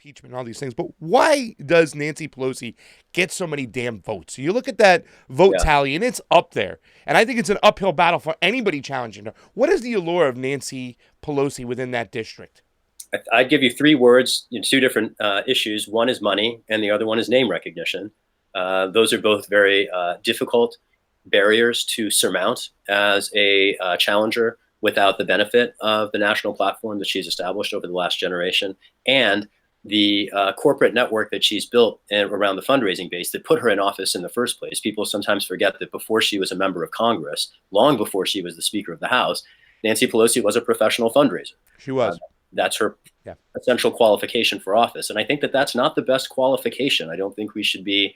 impeachment and all these things, but why does Nancy Pelosi get so many damn votes? So you look at that vote tally, and it's up there. And I think it's an uphill battle for anybody challenging her. What is the allure of Nancy Pelosi within that district? I'd give you three words in two different issues. One is money, and the other one is name recognition. Those are both very difficult barriers to surmount as a challenger without the benefit of the national platform that she's established over the last generation and the corporate network that she's built around the fundraising base that put her in office in the first place. People sometimes forget that before she was a member of Congress, long before she was the Speaker of the House, Nancy Pelosi was a professional fundraiser. She was. That's her essential qualification for office. And I think that that's not the best qualification. I don't think we should be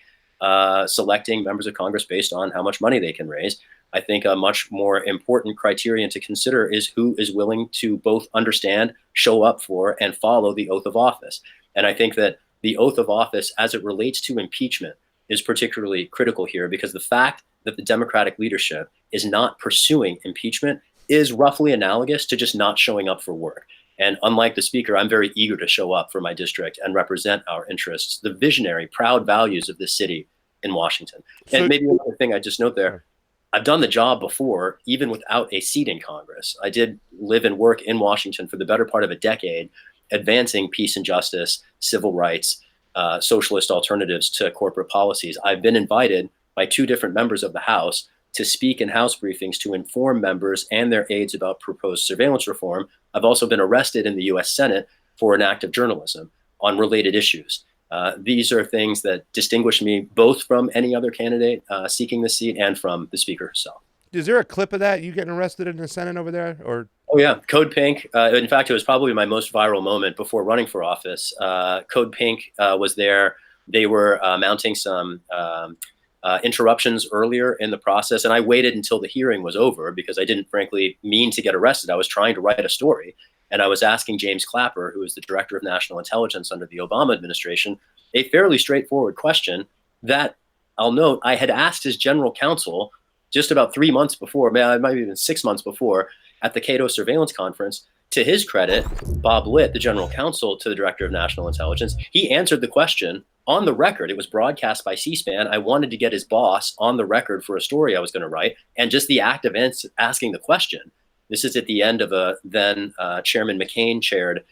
selecting members of Congress based on how much money they can raise. I think a much more important criterion to consider is who is willing to both understand, show up for, and follow the oath of office. And I think that the oath of office as it relates to impeachment is particularly critical here because the fact that the Democratic leadership is not pursuing impeachment is roughly analogous to just not showing up for work. And unlike the speaker, I'm very eager to show up for my district and represent our interests, the visionary, proud values of this city in Washington. And maybe another thing I just note there, I've done the job before, even without a seat in Congress. I did live and work in Washington for the better part of a decade, advancing peace and justice, civil rights, socialist alternatives to corporate policies. I've been invited by two different members of the House to speak in House briefings to inform members and their aides about proposed surveillance reform. I've also been arrested in the U.S. Senate for an act of journalism on related issues. These are things that distinguish me both from any other candidate seeking the seat and from the speaker herself. Is there a clip of that, you getting arrested in the Senate over there? Or Oh, yeah. Code Pink. In fact, it was probably my most viral moment before running for office. Code Pink was there. They were mounting some interruptions earlier in the process. And I waited until the hearing was over because I didn't, frankly, mean to get arrested. I was trying to write a story. And I was asking James Clapper, who was the director of national intelligence under the Obama administration, a fairly straightforward question that I'll note I had asked his general counsel just about 3 months before, maybe even 6 months before, at the Cato surveillance conference. To his credit, Bob Litt, the general counsel to the director of national intelligence, he answered the question on the record. It was broadcast by C-SPAN. I wanted to get his boss on the record for a story I was going to write. And just the act of asking the question, this is at the end of a then Chairman McCain chaired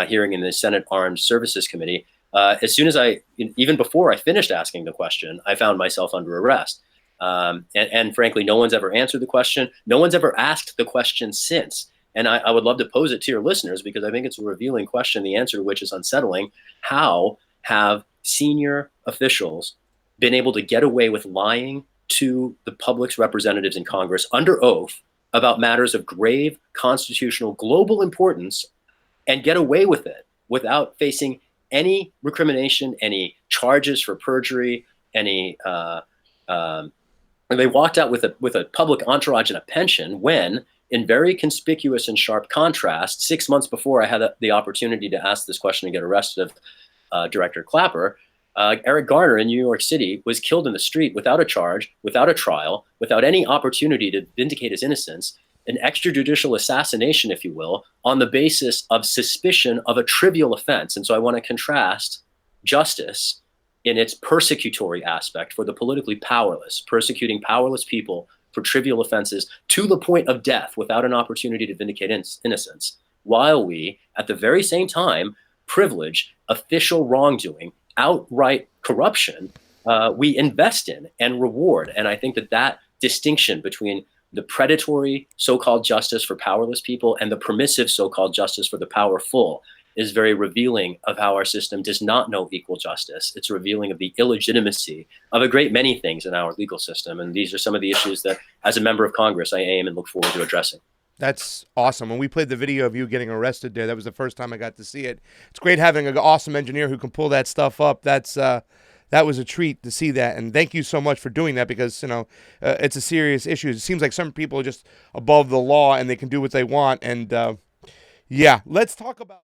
hearing in the Senate Armed Services Committee. As soon as even before I finished asking the question, I found myself under arrest. And frankly, no one's ever answered the question. No one's ever asked the question since. And I would love to pose it to your listeners because I think it's a revealing question, the answer to which is unsettling. How have senior officials been able to get away with lying to the public's representatives in Congress under oath about matters of grave constitutional global importance and get away with it without facing any recrimination, any charges for perjury, any they walked out with a public entourage and a pension when, in very conspicuous and sharp contrast, 6 months before I had the opportunity to ask this question and get arrested of Director Clapper, Eric Garner in New York City was killed in the street without a charge, without a trial, without any opportunity to vindicate his innocence, an extrajudicial assassination, if you will, on the basis of suspicion of a trivial offense. And so I want to contrast justice in its persecutory aspect for the politically powerless, persecuting powerless people for trivial offenses to the point of death without an opportunity to vindicate innocence, while we, at the very same time, privilege official wrongdoing, outright corruption, we invest in and reward. And I think that distinction between the predatory so-called justice for powerless people and the permissive so-called justice for the powerful is very revealing of how our system does not know equal justice. It's revealing of the illegitimacy of a great many things in our legal system. And these are some of the issues that, as a member of Congress, I aim and look forward to addressing. That's awesome. When we played the video of you getting arrested there, that was the first time I got to see it. It's great having an awesome engineer who can pull that stuff up. That was a treat to see that. And thank you so much for doing that because, it's a serious issue. It seems like some people are just above the law and they can do what they want. And, let's talk about